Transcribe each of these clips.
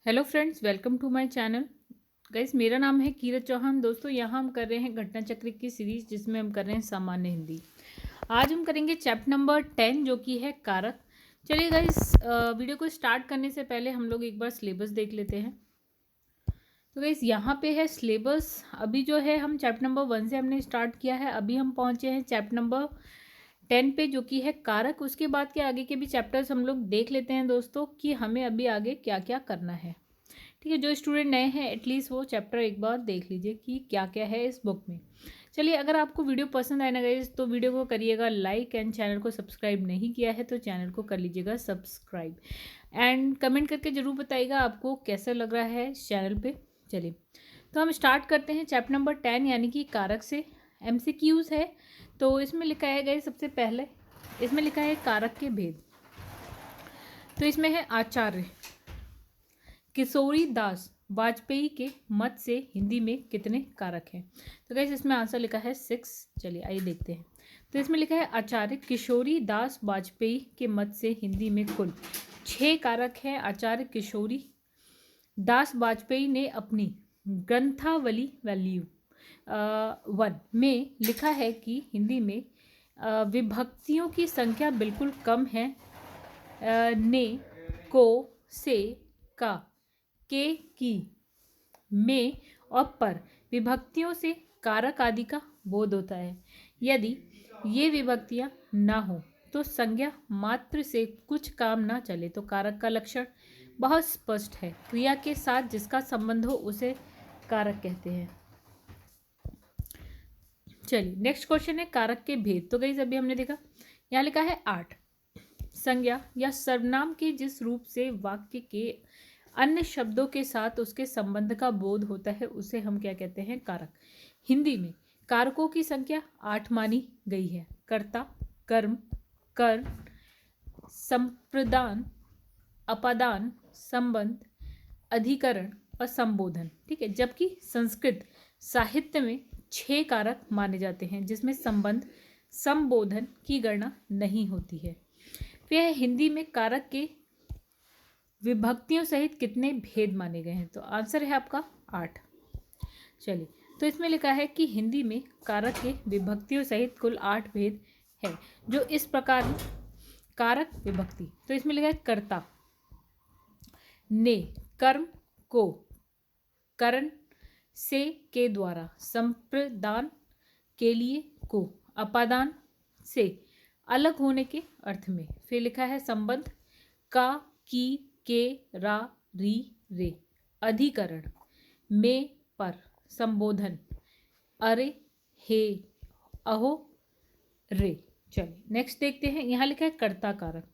Hello friends, welcome to my channel. Guys, मेरा नाम है कीरत चौहान। दोस्तों, यहाँ हम कर रहे हैं घटना चक्र की सीरीज, जिसमें हम कर रहे हैं सामान्य हिंदी। आज हम करेंगे चैप्टर नंबर 10, जो कि है कारक। चलिए गाइस, वीडियो को स्टार्ट करने से पहले हम लोग एक बार सिलेबस देख लेते हैं। तो गाइस, यहाँ पे है सिलेबस। अभी जो है हम चैप्टर नंबर 1 से हमने स्टार्ट किया है। अभी हम पहुँचे हैं चैप्टर नंबर 10 पे, जो कि है कारक। उसके बाद के आगे के भी चैप्टर्स हम लोग देख लेते हैं दोस्तों, कि हमें अभी आगे क्या क्या करना है। ठीक है, जो स्टूडेंट नए हैं एटलीस्ट वो चैप्टर एक बार देख लीजिए कि क्या क्या है इस बुक में। चलिए, अगर आपको वीडियो पसंद आए ना गाइस, तो वीडियो को करिएगा लाइक, एंड चैनल को सब्सक्राइब नहीं किया है तो चैनल को कर लीजिएगा सब्सक्राइब, एंड कमेंट करके ज़रूर बताइएगा आपको कैसा लग रहा है इस चैनल पे। चलिए, तो हम स्टार्ट करते हैं चैप्टर नंबर 10 यानी कि कारक से। MCQs है। तो इसमें लिखा है गाइस, सबसे पहले इसमें लिखा है कारक के भेद। तो इसमें है आचार्य किशोरी दास वाजपेयी के मत से हिंदी में कितने कारक हैं। तो गाइस, इसमें आंसर लिखा है 6। चलिए आइए देखते हैं। तो इसमें लिखा है आचार्य किशोरी दास वाजपेयी के मत से हिंदी में कुल 6 कारक हैं। आचार्य किशोरी दास वाजपेयी ने अपनी ग्रंथावली वैल्यू 1 में लिखा है कि हिंदी में विभक्तियों की संख्या बिल्कुल कम है। ने, को, से, का, के, की, में और पर विभक्तियों से कारक आदि का बोध होता है। यदि ये विभक्तियां ना हो तो संज्ञा मात्र से कुछ काम ना चले तो कारक का लक्षण बहुत स्पष्ट है। क्रिया के साथ जिसका संबंध हो उसे कारक कहते हैं। चलिए, नेक्स्ट क्वेश्चन है कारक के भेद। तो गाइस, अभी हमने देखा, यहाँ लिखा है 8। संज्ञा या सर्वनाम के जिस रूप से वाक्य के अन्य शब्दों के साथ उसके संबंध का बोध होता है उसे हम क्या कहते हैं, कारक। हिंदी में कारकों की संख्या 8 मानी गई है। कर्ता, कर्म, कर्ण, संप्रदान, अपादान, संबंध, अधिकरण और संबोधन। ठीक है, जबकि संस्कृत साहित्य में 6 कारक माने जाते हैं, जिसमें संबंध, संबोधन की गणना नहीं होती है। फिर हिंदी में कारक के विभक्तियों सहित कितने भेद माने गए हैं। तो आंसर है आपका 8। चलिए, तो इसमें लिखा है कि हिंदी में कारक के विभक्तियों सहित कुल 8 भेद है, जो इस प्रकार हैं। कारक विभक्ति, तो इसमें लिखा है कर्ता ने, कर्म को, करण से, के द्वारा, संप्रदान के लिए, को, अपादान से, अलग होने के अर्थ में। फिर लिखा है संबंध, का, की, के, रा, री, रे, अधिकरण, में, पर, संबोधन, अरे, हे, अहो, रे। चलिए नेक्स्ट देखते हैं। यहाँ लिखा है कर्ता कारक।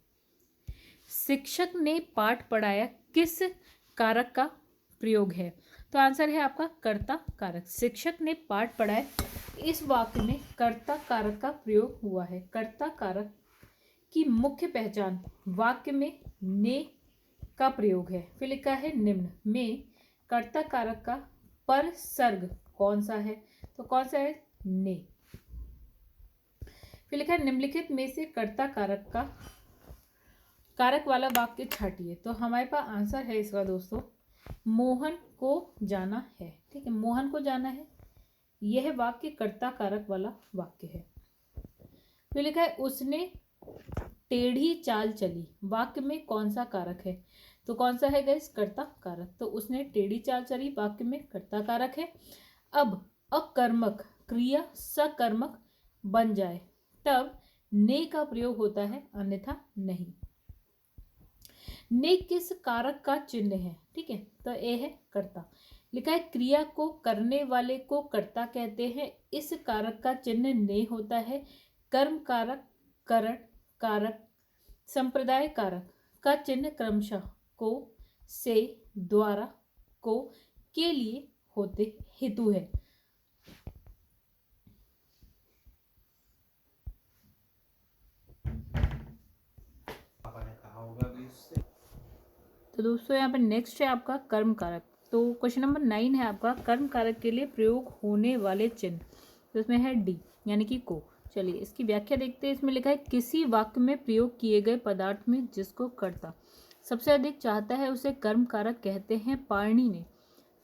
शिक्षक ने पाठ पढ़ाया किस कारक का प्रयोग है। तो आंसर है आपका कर्ता कारक। शिक्षक ने पाठ पढ़ाया, इस वाक्य में कर्ता कारक का प्रयोग हुआ है। कर्ता कारक की मुख्य पहचान वाक्य में ने का प्रयोग है। फिर लिखा है निम्न में कर्ता कारक का पर सर्ग कौन सा है। तो कौन सा है, ने। फिर लिखा है निम्नलिखित में से कर्ता कारक वाला वाक्य छाटिए। तो हमारे पास आंसर है इसका दोस्तों, मोहन को जाना है। ठीक है, मोहन को जाना है, यह वाक्य कर्ता कारक वाला वाक्य है। फिर लिखा है उसने टेढ़ी चाल चली, वाक्य में कौन सा कारक है। तो कौन सा है गाइस, कर्ता कारक। तो उसने टेढ़ी चाल चली वाक्य में कर्ता कारक है। अब अकर्मक क्रिया सकर्मक बन जाए तब ने का प्रयोग होता है, अन्यथा नहीं। ने किस कारक का चिन्ह है। ठीक है, तो ए है कर्ता। लिखा है क्रिया को करने वाले को कर्ता कहते हैं, इस कारक का चिन्ह ने होता है। कर्म कारक, करण कारक, संप्रदाय कारक का चिन्ह क्रमशः को, से, द्वारा, को, के लिए होते हेतु है। तो दोस्तों, यहाँ पर नेक्स्ट है आपका कर्म कारक। तो क्वेश्चन नंबर 9 है आपका, कर्म कारक के लिए प्रयोग होने वाले चिन्ह। तो इसमें है डी यानी कि को। चलिए इसकी व्याख्या देखते हैं। इसमें लिखा है किसी वाक्य में प्रयोग किए गए पदार्थ में जिसको कर्ता सबसे अधिक चाहता है उसे कर्म कारक कहते हैं। पाणिनि ने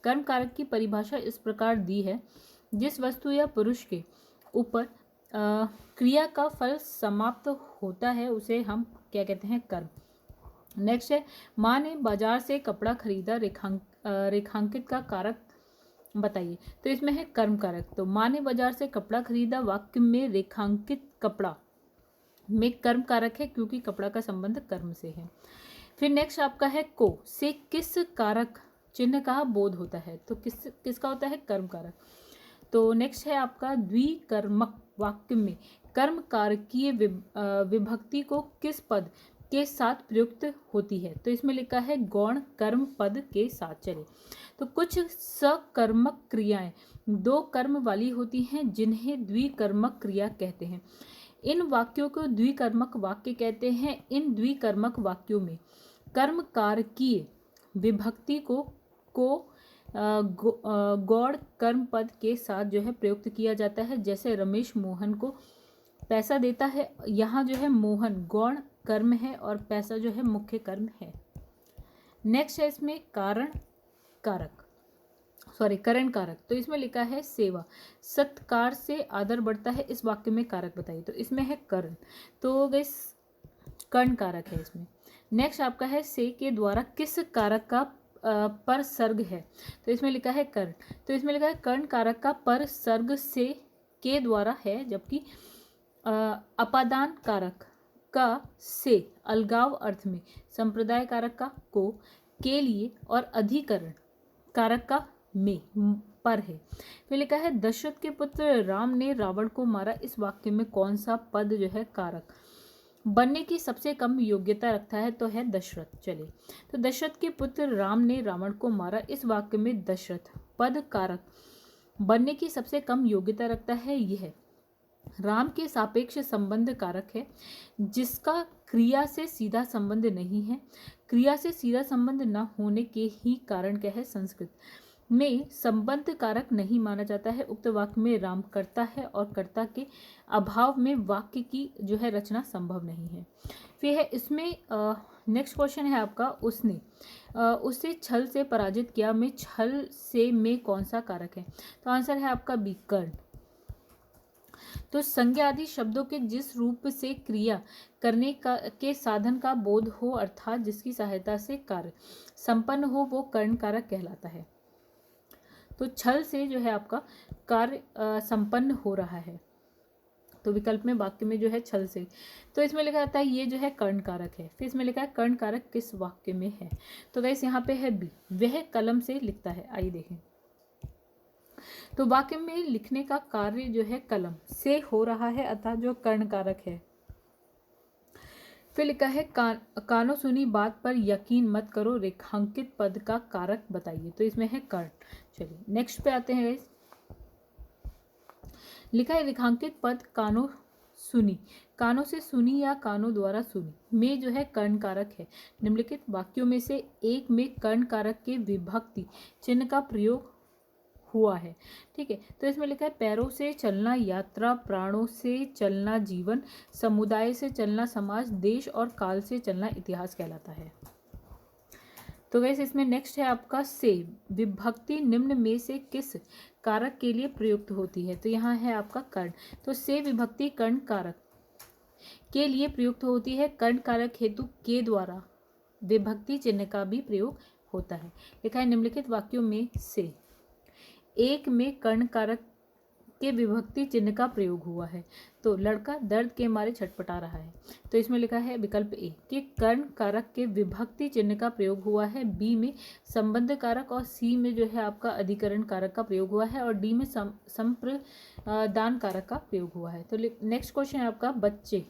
कर्म कारक की परिभाषा इस प्रकार दी है, जिस वस्तु या पुरुष के ऊपर क्रिया का फल समाप्त होता है उसे हम क्या कहते हैं, कर्म। नेक्स्ट है, माँ ने बाजार से कपड़ा खरीदा, रेखांकित का कारक बताइए। तो इसमें है कर्म कारक। तो माँ ने बाजार से कपड़ा खरीदा वाक्य में रेखांकित कपड़ा में कर्म कारक है, क्योंकि कपड़ा का संबंध कर्म से है। फिर नेक्स्ट आपका है को से किस कारक चिन्ह का बोध होता है। तो किसका होता है, कर्म कारक। तो नेक्स्ट है आपका द्विकर्मक वाक्य में कर्म कारकीय विभक्ति को किस पद के साथ प्रयुक्त होती है। तो इसमें लिखा है गौण कर्म पद के साथ। चले, तो कुछ सकर्मक क्रियाएं दो कर्म वाली होती हैं जिन्हें द्विकर्मक क्रिया कहते हैं। इन वाक्यों को द्विकर्मक वाक्य कहते हैं। इन द्विकर्मक वाक्यों में कर्म कारकीय विभक्ति को गौण कर्म पद के साथ जो है प्रयुक्त किया जाता है। जैसे रमेश मोहन को पैसा देता है, यहाँ जो है मोहन गौण कर्म है और पैसा जो है मुख्य कर्म है। नेक्स्ट है इसमें करण कारक। तो इसमें लिखा है सेवा सत्कार से आदर बढ़ता है, इस वाक्य में कारक बताइए। तो इसमें है कर्ण, तो गाइस कर्ण कारक है इसमें। नेक्स्ट आपका है से के द्वारा किस कारक का पर सर्ग है। तो इसमें लिखा है कर्ण, तो इसमें लिखा है कर्ण कारक का पर सर्ग से के द्वारा है, जबकि अपादान कारक का से अलगाव अर्थ में, संप्रदाय कारक का को के लिए और अधिकरण कारक का में पर है। फिर लिखा है दशरथ के पुत्र राम ने रावण को मारा, इस वाक्य में कौन सा पद जो है कारक बनने की सबसे कम योग्यता रखता है। तो है दशरथ। चलिए, तो दशरथ के पुत्र राम ने रावण को मारा, इस वाक्य में दशरथ पद कारक बनने की सबसे कम योग्यता रखता है। यह राम के सापेक्ष संबंध कारक है, जिसका क्रिया से सीधा संबंध नहीं है। क्रिया से सीधा संबंध न होने के ही कारण क्या है, संस्कृत में संबंध कारक नहीं माना जाता है। उक्त वाक्य में राम कर्ता है और कर्ता के अभाव में वाक्य की जो है रचना संभव नहीं है। फिर है इसमें नेक्स्ट क्वेश्चन है आपका, उसने उसे छल से पराजित किया में छल से में कौन सा कारक है। तो आंसर है आपका बी कर्ण। तो संज्ञा आदि शब्दों के जिस रूप से क्रिया करने का के साधन का बोध हो, अर्थात जिसकी सहायता से कार्य संपन्न हो, वो कर्ण कारक कहलाता है। तो छल से जो है आपका कार्य संपन्न हो रहा है, तो विकल्प में वाक्य में जो है छल से, तो इसमें लिखा जाता है ये जो है कर्ण कारक है। फिर इसमें लिखा है कर्ण कारक किस वाक्य में है। तो गाइस यहाँ पे है बी, वह कलम से लिखता है। आइए देखें, तो वाक्य में लिखने का कार्य जो है कलम से हो रहा है, अतः जो कर्ण कारक है। फिर लिखा है कानों सुनी बात पर यकीन मत करो, रेखांकित पद का कारक बताइए। तो इसमें है कर्ण। चलिए नेक्स्ट पे आते हैं गाइस, लिखा है रेखांकित पद कानों सुनी, कानों से सुनी या कानों द्वारा सुनी में जो है कर्ण कारक है। निम्नलिखित वाक्यों में से एक में कर्ण कारक के विभक्ति चिन्ह का प्रयोग हुआ है। ठीक है, तो इसमें लिखा है पैरों से चलना यात्रा, प्राणों से चलना जीवन, समुदाय से चलना समाज, देश और काल से चलना इतिहास कहलाता है। तो वैसे इसमें नेक्स्ट है आपका से विभक्ति निम्न में से किस कारक के लिए प्रयुक्त होती है। तो यहाँ है आपका कर्ण, तो से विभक्ति कर्ण कारक के लिए प्रयुक्त होती है। कर्ण कारक हेतु के द्वारा विभक्ति चिन्ह का भी प्रयोग होता है। लिखा है निम्नलिखित वाक्यों में से एक में कर्ण कारक के विभक्ति चिन्ह का प्रयोग हुआ है। तो लड़का दर्द के मारे छटपटा रहा है। तो इसमें लिखा है विकल्प ए कि कर्ण कारक के विभक्ति चिन्ह का प्रयोग हुआ है। बी में संबंध कारक और सी में जो है आपका अधिकरण कारक का प्रयोग हुआ है और डी में संप्रदान कारक का प्रयोग हुआ है। तो नेक्स्ट क्वेश्चन है आपका, बच्चे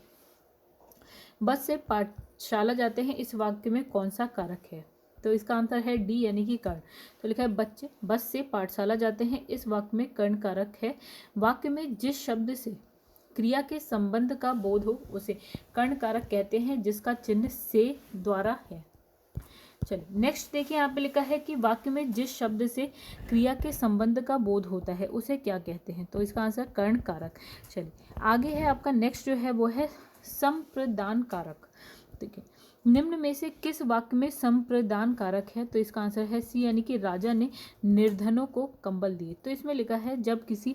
बस से पाठशाला जाते हैं, इस वाक्य में कौन सा कारक है। तो इसका आंसर है डी यानी कि कर्ण। तो लिखा है बच्चे बस से पाठशाला जाते हैं, इस वाक्य में कर्ण कारक है। वाक्य में जिस शब्द से क्रिया के संबंध का बोध हो उसे कर्ण कारक कहते हैं, जिसका चिन्ह से द्वारा है। चलिए नेक्स्ट देखिए, यहाँ पे लिखा है कि वाक्य में जिस शब्द से क्रिया के संबंध का बोध होता है उसे क्या कहते हैं। तो इसका आंसर कर्ण कारक। चलिए आगे है आपका नेक्स्ट जो है वो है संप्रदान कारक। ठीक है, निम्न में से किस वाक्य में संप्रदान कारक है? तो इसका आंसर है सी, यानी कि राजा ने निर्धनों को कंबल दिए। तो इसमें लिखा है जब किसी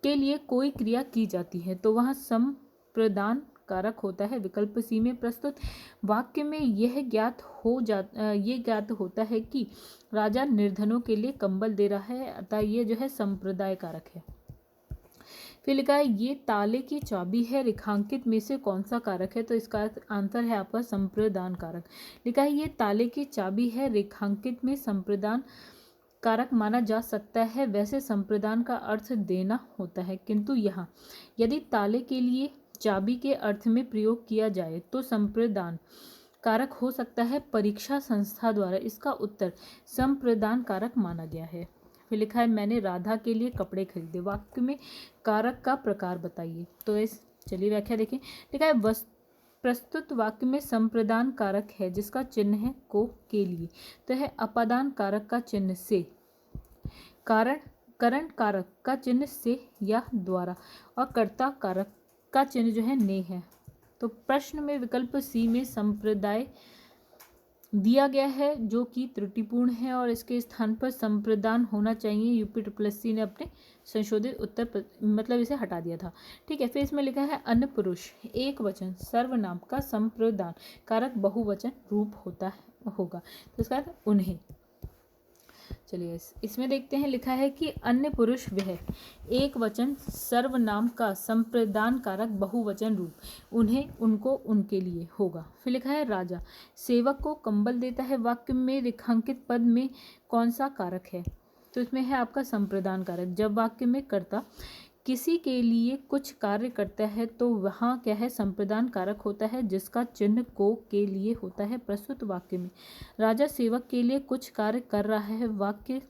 के लिए कोई क्रिया की जाती है तो वह संप्रदान कारक होता है। विकल्प सी में प्रस्तुत वाक्य में ये ज्ञात होता है कि राजा निर्धनों के लिए कंबल दे रहा है, अतः ये जो है संप्रदाय कारक है। फिर लिखा है ये ताले की चाबी है, रेखांकित में से कौन सा कारक है? तो इसका आंसर है आपका संप्रदान कारक। लिखा है ये ताले की चाबी है, रेखांकित में संप्रदान कारक माना जा सकता है। वैसे संप्रदान का अर्थ देना होता है, किंतु यहाँ यदि ताले के लिए चाबी के अर्थ में प्रयोग किया जाए तो संप्रदान कारक हो सकता है। परीक्षा संस्था द्वारा इसका उत्तर संप्रदान कारक माना गया है। फिर लिखा है मैंने राधा के लिए कपड़े खरीदे। वाक्य में कारक का प्रकार बताइए। तो चलिए व्याख्या देखें। लिखा है प्रस्तुत वाक्य में संप्रदान कारक है जिसका चिन्ह है को के लिए, तो है अपादान कारक का चिन्ह से, करण कारक का चिन्ह से या द्वारा, और कर्ता कारक का चिन्ह जो है ने है। तो प्रश्न में विकल्प सी में संप्रदाय दिया गया है जो कि त्रुटिपूर्ण है और इसके स्थान पर संप्रदान होना चाहिए। UPSSC ने अपने संशोधित उत्तर मतलब इसे हटा दिया था। ठीक है, फिर इसमें लिखा है अन्य पुरुष एक वचन सर्वनाम का संप्रदान कारक बहुवचन रूप होगा। तो इसका अर्थ उन्हें। चलिए इसमें देखते हैं। लिखा है कि अन्य पुरुष वह एक वचन सर्वनाम का संप्रदान कारक बहुवचन रूप उन्हें, उनको, उनके लिए होगा। फिर लिखा है राजा सेवक को कंबल देता है। वाक्य में रेखांकित पद में कौन सा कारक है? तो इसमें है आपका संप्रदान कारक। जब वाक्य में कर्ता किसी के लिए कुछ कार्य करता है तो वहाँ क्या है? संप्रदान कारक होता है जिसका चिन्ह को के लिए होता है। प्रस्तुत वाक्य में राजा सेवक के लिए कुछ कार्य कर रहा है। वाक्य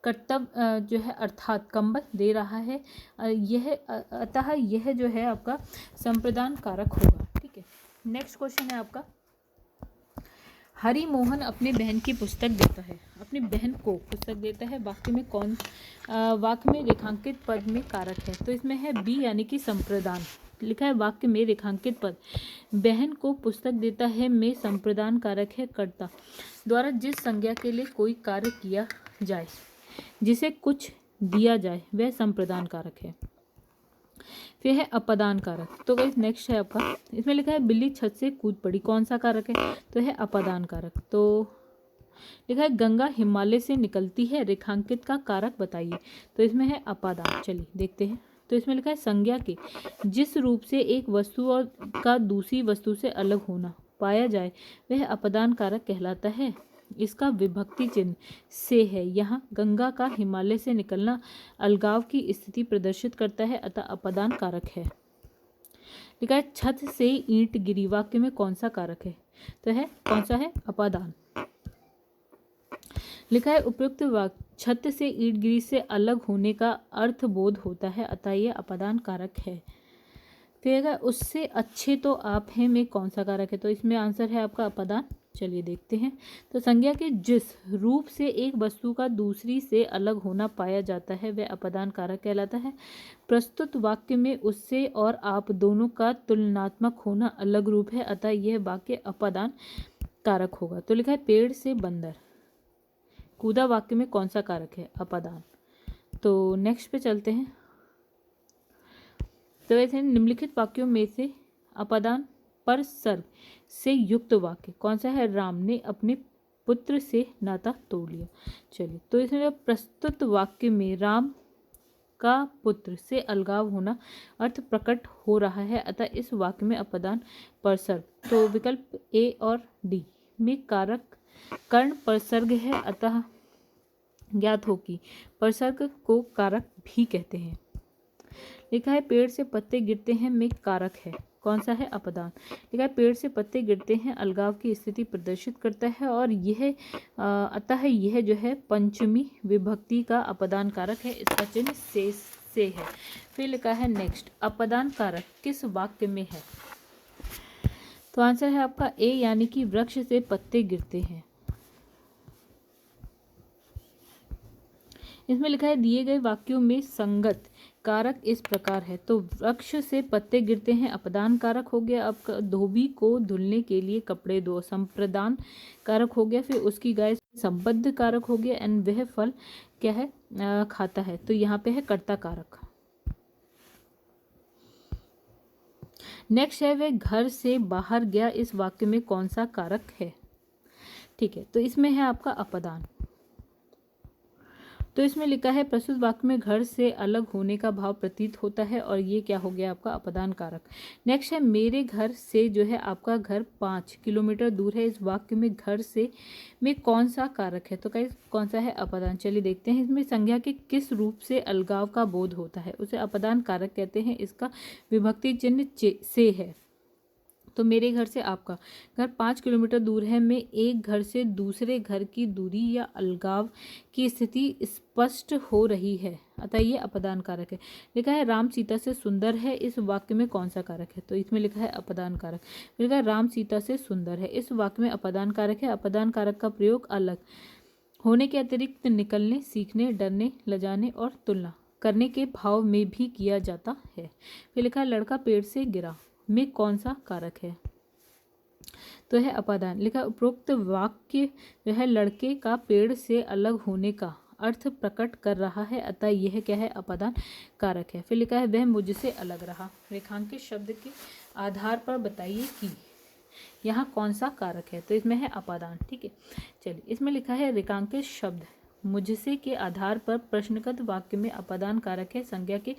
कर्तव्य जो है अर्थात कंबल दे रहा है, अतः यह जो है आपका संप्रदान कारक होगा। ठीक है, नेक्स्ट क्वेश्चन है आपका हरि मोहन अपनी बहन की पुस्तक देता है, अपनी बहन को पुस्तक देता है। वाक्य में रेखांकित पद में कारक है। तो इसमें है बी, यानी कि संप्रदान। लिखा है वाक्य में रेखांकित पद बहन को पुस्तक देता है में संप्रदान कारक है कर्ता द्वारा जिस संज्ञा के लिए कोई कार्य किया जाए, जिसे कुछ दिया जाए, वह संप्रदान कारक है। फिर है अपादान कारक। तो गाइस नेक्स्ट है आपका, इसमें लिखा है बिल्ली छत से कूद पड़ी, कौन सा कारक है? तो है अपादान कारक। तो लिखा है गंगा हिमालय से निकलती है, रेखांकित का कारक बताइए। तो इसमें है अपादान। चलिए देखते हैं। तो इसमें लिखा है संज्ञा के जिस रूप से एक वस्तु और का दूसरी वस्तु से अलग होना पाया जाए वह अपादान कारक कहलाता है। इसका विभक्ति चिन्ह से है। यहाँ गंगा का हिमालय से निकलना अलगाव की स्थिति प्रदर्शित करता है, अतः अपादान कारक है। लिखा है छत से ईंट गिरी। वाक्य में कौन सा कारक है? तो है कौन सा है? अपादान। लिखा है उपयुक्त वाक्य छत से ईंट गिरी से अलग होने का अर्थ बोध होता है, अतः यह अपादान कारक है। फिर उससे अच्छे तो आप हैं में कौन सा कारक है? तो इसमें आंसर है आपका अपादान। चलिए देखते हैं। तो संज्ञा के जिस रूप से एक वस्तु का दूसरी से अलग होना पाया जाता है वह अपादान कारक कहलाता है। प्रस्तुत वाक्य में उससे और आप दोनों का तुलनात्मक होना अलग रूप है, अतः यह वाक्य अपादान कारक होगा। तो लिखा है पेड़ से बंदर कूदा। वाक्य में कौन सा कारक है? अपादान। तो नेक्स्ट पे चलते हैं। तो वैसे निम्नलिखित वाक्यों में से अपादान पर सर्ग से युक्त वाक्य कौन सा है? राम ने अपने पुत्र से नाता तोड़ लिया। चलिए तो इसमें प्रस्तुत वाक्य में राम का पुत्र से अलगाव होना अर्थ प्रकट हो रहा है, अतः इस वाक्य में अपादान पर सर्ग। तो विकल्प ए और डी में कारक कर्ण परसर्ग है, अतः ज्ञात हो कि परसर्ग को कारक भी कहते हैं। लिखा है पेड़ से पत्ते गिरते हैं में कारक है, कौन सा है? अपादान। लिखा है पेड़ से पत्ते गिरते हैं अलगाव की स्थिति प्रदर्शित करता है और यह अतः यह जो है पंचमी विभक्ति का अपादान कारक है। इसका चिन्ह से है। फिर लिखा है नेक्स्ट अपादान कारक किस वाक्य में है? तो आंसर है आपका ए, यानी कि वृक्ष से पत्ते गिरते हैं। इसमें लिखा है दिए गए वाक्यों में संगत कारक इस प्रकार है। तो वृक्ष से पत्ते गिरते हैं, अपदान कारक हो गया। अब धोबी को धुलने के लिए कपड़े दो, संप्रदान कारक हो गया। फिर उसकी गाय संबद्ध कारक हो गया। एंड वह फल क्या है, खाता है। तो यहाँ पे है कर्ता कारक। नेक्स्ट है वह घर से बाहर गया, इस वाक्य में कौन सा कारक है? ठीक है, तो इसमें है आपका अपदान। तो इसमें लिखा है प्रस्तुत वाक्य में घर से अलग होने का भाव प्रतीत होता है, और ये क्या हो गया आपका अपदान कारक। नेक्स्ट है मेरे घर से जो है आपका घर 5 किलोमीटर दूर है, इस वाक्य में घर से में कौन सा कारक है? तो गाइस कौन सा है? अपदान। चलिए देखते हैं इसमें संज्ञा के किस रूप से अलगाव का बोध होता है, उसे अपदान कारक कहते हैं। इसका विभक्ति चिन्ह से है। तो मेरे घर से आपका घर 5 किलोमीटर दूर है में एक घर से दूसरे घर की दूरी या अलगाव की स्थिति स्पष्ट हो रही है, अतः ये अपदान कारक है। लिखा है राम सीता से सुंदर है, इस वाक्य में कौन सा कारक है? तो इसमें लिखा है अपदान कारक। लिखा है राम सीता से सुंदर है, इस वाक्य में अपदान कारक है। अपदान कारक का प्रयोग अलग होने के अतिरिक्त निकलने, सीखने, डरने, लजाने और तुलना करने के भाव में भी किया जाता है। फिर लिखा है लड़का पेड़ से गिरा में कौन सा कारक है? तो है अपादान। लिखा उपरोक्त वाक्य जो है लड़के का पेड़ से अलग होने का अर्थ प्रकट कर रहा है, अतः यह क्या है? अपादान कारक है। फिर लिखा है वह मुझसे अलग रहा, रेखांकित शब्द के आधार पर बताइए कि यहाँ कौन सा कारक है? तो इसमें है अपादान। ठीक है, चलिए इसमें लिखा है रेखांकित शब्द मुझसे के आधार पर प्रश्नगत वाक्य में अपादान कारक है। संज्ञा के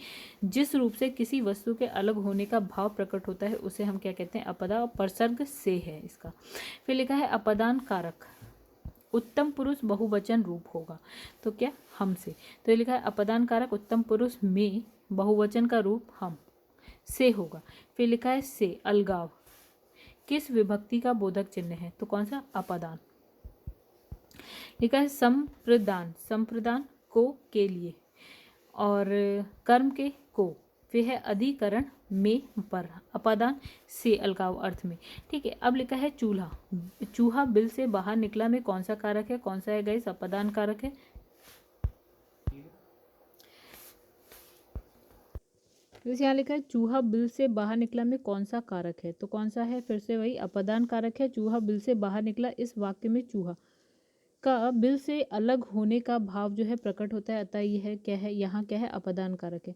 जिस रूप से किसी वस्तु के अलग होने का भाव प्रकट होता है उसे हम क्या कहते हैं? अपदा। और प्रसर्ग से है इसका। फिर लिखा है अपदान कारक उत्तम पुरुष बहुवचन रूप होगा, तो क्या? हमसे। तो ये लिखा है अपदान कारक उत्तम पुरुष में बहुवचन का रूप हम से होगा। फिर लिखा है से अलगाव किस विभक्ति का बोधक चिन्ह है? तो कौन सा? अपदान। लिखा है संप्रदान, संप्रदान को के लिए और कर्म के को। फिर है अधिकरण में पर, अपादान से अलगाव अर्थ में। ठीक है, अब लिखा है चूल्हा, चूहा बिल से बाहर निकला में कौन सा कारक है? कौन सा है गाइस? अपादान कारक है। जैसे यहाँ लिखा है चूहा बिल से बाहर निकला में कौन सा कारक है? तो कौन सा है? फिर से वही अपादान कारक है। चूहा बिल से बाहर निकला, इस वाक्य में चूहा का बिल से अलग होने का भाव जो है प्रकट होता है, अतः यह क्या है? यहाँ क्या है? अपदान कारक है।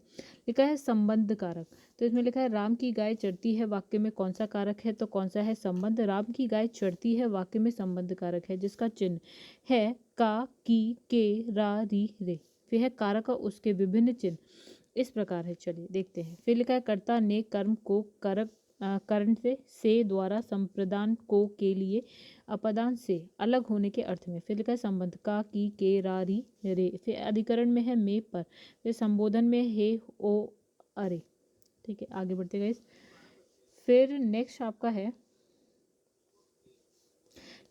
लिखा है संबंध कारक। तो इसमें लिखा है राम की गाय चढ़ती है, वाक्य में कौन सा कारक है? तो कौन सा है? संबंध। राम की गाय चढ़ती है वाक्य में संबंध कारक है, जिसका चिन्ह है का, की, के, रा, री, रे। फिर है कारक और उसके विभिन्न चिन्ह इस प्रकार है। चलिए देखते हैं। फिर लिखा है कर्ता ने कर्म को कर्ण से द्वारा संप्रदान को के लिए अपदान से अलग होने के अर्थ में। फिर लिखा है संबंध का, की, के, रा, री, रे। फिर अधिकरण में है में पर। फिर संबोधन में हे, ओ, अरे। ठीक है, आगे बढ़ते गए। फिर नेक्स्ट आपका है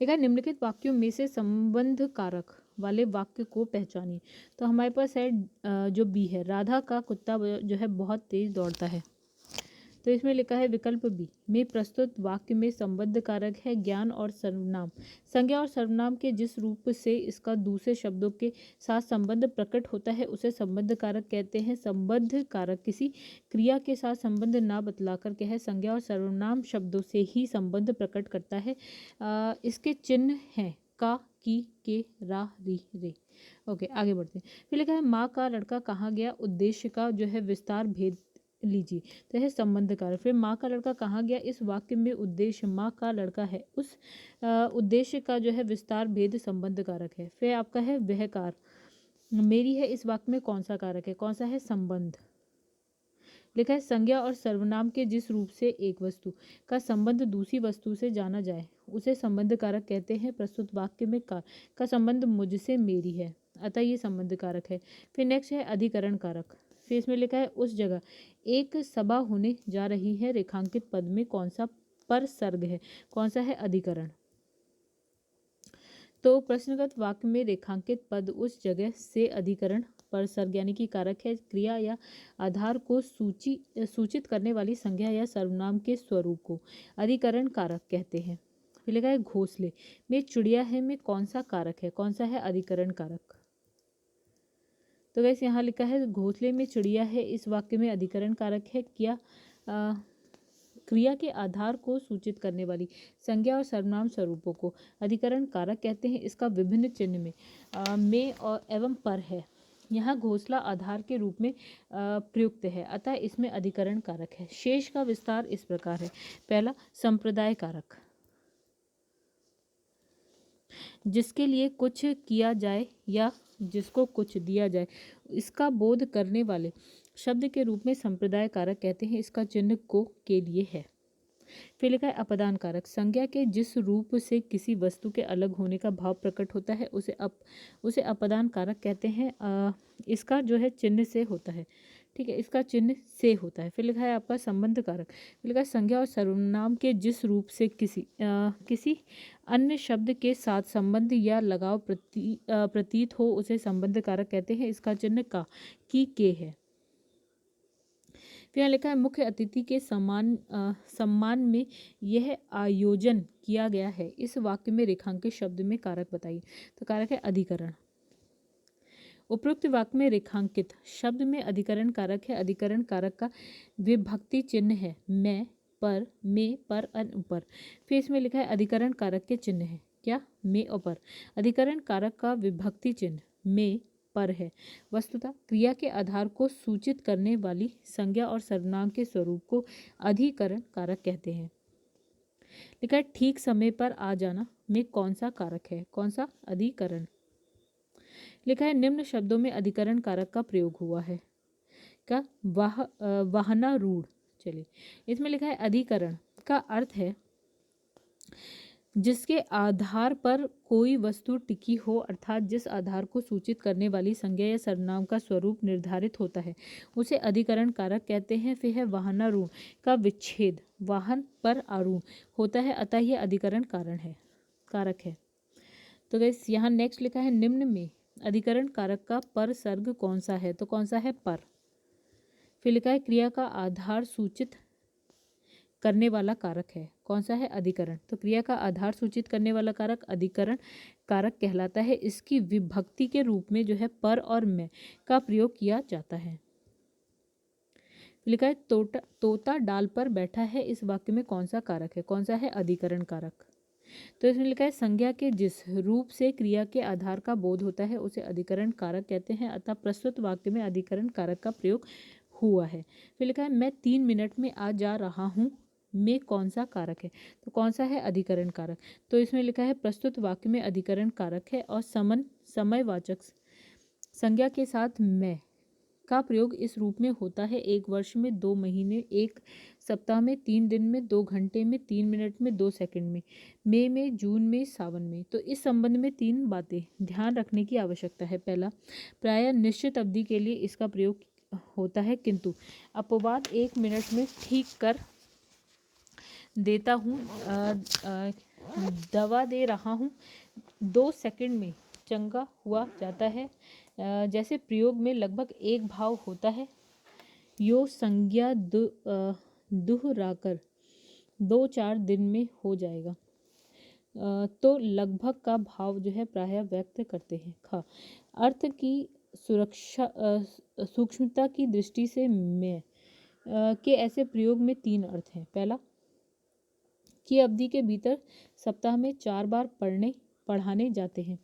लिखा है निम्नलिखित वाक्यों में से संबंध कारक वाले वाक्य को पहचानिए। तो हमारे पास है जो बी है, राधा का कुत्ता जो है बहुत तेज दौड़ता है। तो इसमें लिखा है विकल्प बी में प्रस्तुत वाक्य में संबंध कारक है ज्ञान और सर्वनाम। संज्ञा और सर्वनाम के जिस रूप से इसका दूसरे शब्दों के साथ संबंध प्रकट होता है उसे संबंध कारक कहते हैं। संबंध कारक किसी क्रिया के साथ संबंध ना बतलाकर क्या है? संज्ञा और सर्वनाम शब्दों से ही संबंध प्रकट करता है। इसके चिन्ह हैं का, की, के, रा, री, रे। ओके, आगे बढ़ते हैं। फिर लिखा है माँ का लड़का कहाँ गया, उद्देश्य का जो है विस्तार भेद लीजिए। तो है संबंध कारक। फिर माँ का लड़का कहाँ गया, इस वाक्य में उद्देश्य माँ का लड़का है, उस उद्देश्य का जो है विस्तार भेद संबंध कारक है। फिर आपका है वह कार मेरी है, इस वाक्य में कौन सा कारक है? कौन सा है? संबंध। लिखा है संज्ञा और सर्वनाम के जिस रूप से एक वस्तु का संबंध दूसरी वस्तु से जाना जाए उसे संबंध कारक कहते हैं। प्रस्तुत वाक्य में कार का संबंध मुझसे मेरी है, अतः ये संबंध कारक है। फिर नेक्स्ट है अधिकरण कारक। फिर इसमें लिखा है उस जगह एक सभा होने जा रही है, रेखांकित पद में कौन सा परसर्ग है? कौन सा है? अधिकरण। तो प्रश्नगत वाक्य में रेखांकित पद उस जगह से अधिकरण परसर्ग यानी कि कारक है। क्रिया या आधार को सूचित करने वाली संज्ञा या सर्वनाम के स्वरूप को अधिकरण कारक कहते हैं। फिर लिखा है घोंसले में चिड़िया है में कौन सा कारक है? कौन सा है? अधिकरण कारक। तो वैसे यहाँ लिखा है घोंसले में चिड़िया है, इस वाक्य में अधिकरण कारक है क्या? क्रिया के आधार को सूचित करने वाली संज्ञा और सर्वनाम स्वरूपों को अधिकरण कारक कहते हैं। इसका विभिन्न चिन्ह में और एवं पर है। यहाँ घोंसला आधार के रूप में प्रयुक्त है, अतः इसमें अधिकरण कारक है। शेष का विस्तार इस प्रकार है। पहला, संप्रदाय कारक, जिसके लिए कुछ किया जाए या जिसको कुछ दिया जाए, इसका बोध करने वाले शब्द के रूप में संप्रदाय कारक कहते हैं। इसका चिन्ह को के लिए है। फिर लिखा है अपदान कारक, संज्ञा के जिस रूप से किसी वस्तु के अलग होने का भाव प्रकट होता है उसे अपदान कारक कहते हैं। इसका जो है चिन्ह से होता है, ठीक है, इसका चिन्ह से होता है। फिर लिखा है आपका संबंध कारक, फिर लिखा है संज्ञा और सर्वनाम के जिस रूप से किसी अन्य शब्द के साथ संबंध या लगाव प्रतीत हो उसे संबंध कारक कहते हैं। इसका चिन्ह का की के है। फिर यहाँ लिखा है मुख्य अतिथि के सम्मान में यह आयोजन किया गया है, इस वाक्य में रेखांकित शब्द में कारक बताइए। तो कारक है अधिकरण। उपरोक्त वाक्य में रेखांकित शब्द में अधिकरण कारक है। अधिकरण कारक का विभक्ति चिन्ह है मैं, पर, में, पर, अन, ऊपर। फिर इसमें लिखा है अधिकरण कारक के चिन्ह है क्या? में और पर। अधिकरण कारक का विभक्ति चिन्ह में, पर है। वस्तुतः क्रिया के आधार को सूचित करने वाली संज्ञा और सर्वनाम के स्वरूप को अधिकरण कारक कहते हैं। लिखा है ठीक समय पर आ जाना में कौन सा कारक है? कौन सा? अधिकरण। लिखा है निम्न शब्दों में अधिकरण कारक का प्रयोग हुआ है क्या? वाहनारूढ़। चलिए, इसमें लिखा है अधिकरण का अर्थ है जिसके आधार पर कोई वस्तु टिकी हो, अर्थात जिस आधार को सूचित करने वाली संज्ञा या सर्वनाम का स्वरूप निर्धारित होता है उसे अधिकरण कारक कहते हैं। फिर है वाहनारूढ़ का विच्छेद वाहन पर आरूढ़ होता है, अतः यह अधिकरण कारक है। तो गाइस यहाँ नेक्स्ट लिखा है निम्न में अधिकरण कारक का पर सर्ग कौन सा है? तो कौन सा है? पर। फिर लिखा है क्रिया का आधार सूचित करने वाला कारक है, कौन सा है? अधिकरण। तो क्रिया का आधार सूचित करने वाला कारक अधिकरण कारक कहलाता है। इसकी विभक्ति के रूप में जो है पर और में का प्रयोग किया जाता है। लिखा है तोता डाल पर बैठा है, इस वाक्य में कौन सा कारक है? कौन सा है? अधिकरण कारक। तो इसमें लिखा है संज्ञा के जिस रूप से क्रिया के आधार का बोध होता है उसे अधिकरण कारक कहते हैं, अतः प्रस्तुत वाक्य में अधिकरण कारक का प्रयोग हुआ है। फिर लिखा है मैं 3 मिनट में आ जा रहा हूँ में कौन सा कारक है? तो कौन सा है? अधिकरण कारक। तो इसमें लिखा है प्रस्तुत वाक्य में अधिकरण कारक है और समयवाचक संज्ञा के साथ मैं का प्रयोग इस रूप में होता है 1 वर्ष में, 2 महीने, 1 सप्ताह में, 3 दिन में, 2 घंटे में, 3 मिनट में, 2 सेकंड में, मई में, जून में, सावन में। तो इस संबंध में 3 बातें ध्यान रखने की आवश्यकता है। पहला, प्रायः निश्चित अवधि के लिए इसका प्रयोग होता है, किंतु अपवाद 1 मिनट में ठीक कर देता हूँ, दवा दे रहा हूँ 2 सेकंड में चंगा हुआ जाता है, जैसे प्रयोग में लगभग एक भाव होता है। यो संज्ञा दोहराकर 2-4 दिन में हो जाएगा, तो लगभग का भाव जो है प्रायः व्यक्त करते हैं। खा अर्थ की सुरक्षा सूक्ष्मता की दृष्टि से मैं के ऐसे प्रयोग में 3 अर्थ हैं। पहला, की अवधि के भीतर सप्ताह में 4 बार पढ़ाने जाते हैं।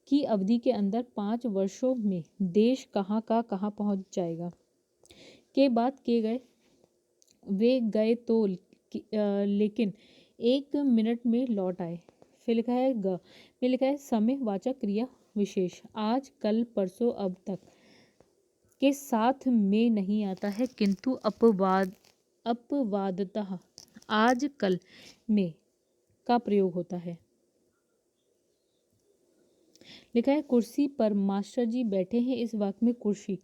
की अवधि के अंदर 5 वर्षों में देश कहाँ का कहाँ पहुँच जाएगा। के बाद के गए वे गए तो लेकिन 1 मिनट में लौट आए। फिर लिखा है ग में लिखा है समय वाचक क्रिया विशेष आज, कल, परसों, अब तक के साथ में नहीं आता है, किंतु अपवादतः आज, कल में का प्रयोग होता है। लिखा है कुर्सी पर मास्टर जी बैठे हैं, इस वाक्य में कुर्सी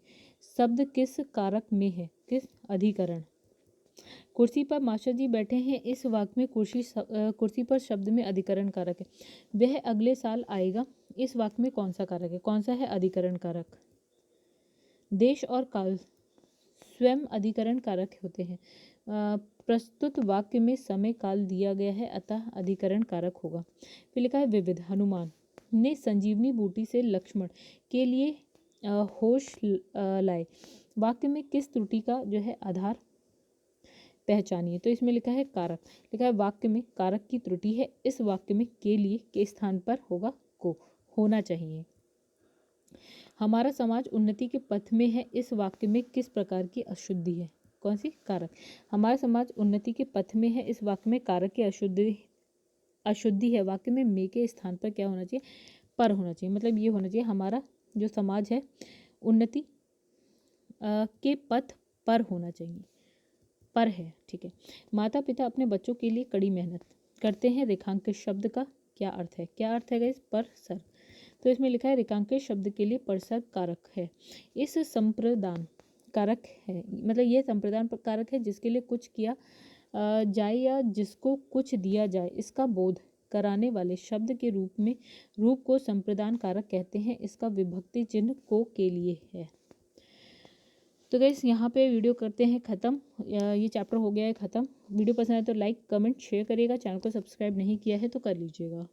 शब्द किस कारक में है? किस? अधिकरण। कुर्सी पर मास्टर जी बैठे हैं, इस वाक्य में कुर्सी पर शब्द में अधिकरण कारक है। वह अगले साल आएगा, इस वाक्य में कौन सा कारक है? कौन सा है? अधिकरण कारक। देश और काल स्वयं अधिकरण कारक होते हैं। प्रस्तुत वाक्य में समय काल दिया गया है, अतः अधिकरण कारक होगा। फिर लिखा है विविध। हनुमान ने संजीवनी बूटी से लक्ष्मण के लिए होश लाए। वाक्य में किस त्रुटि का जो है आधार पहचानिए। तो इसमें लिखा है कारक, लिखा है वाक्य में कारक की त्रुटि है, इस वाक्य में के लिए के स्थान पर होगा को, होना चाहिए। हमारा समाज उन्नति के पथ में है, इस वाक्य में किस प्रकार की अशुद्धि है। कौन सी, कारक। हमारा समाज उन्नति के पथ में है, इस वाक्य में कारक की अशुद्धि है। वाक्य में मे के स्थान पर क्या होना चाहिए, पर होना चाहिए। मतलब ये होना चाहिए हमारा जो समाज है उन्नति के पथ पर होना चाहिए, पर है, ठीक है। माता पिता अपने बच्चों के लिए कड़ी मेहनत करते हैं। रेखांकित शब्द का क्या अर्थ है, क्या अर्थ है गाइस, पर सर। तो इसमें लिखा है रेखांकित शब्द के लिए परसर कारक है। इस संप्रदान कारक है, मतलब ये संप्रदान कारक है जिसके लिए कुछ किया जाए या जिसको कुछ दिया जाए, इसका बोध कराने वाले शब्द के रूप को संप्रदान कारक कहते हैं। इसका विभक्ति चिन्ह को के लिए है। तो गाइस यहाँ पे वीडियो करते हैं ख़त्म। ये चैप्टर हो गया है ख़त्म। वीडियो पसंद आए तो लाइक कमेंट शेयर करिएगा। चैनल को सब्सक्राइब नहीं किया है तो कर लीजिएगा।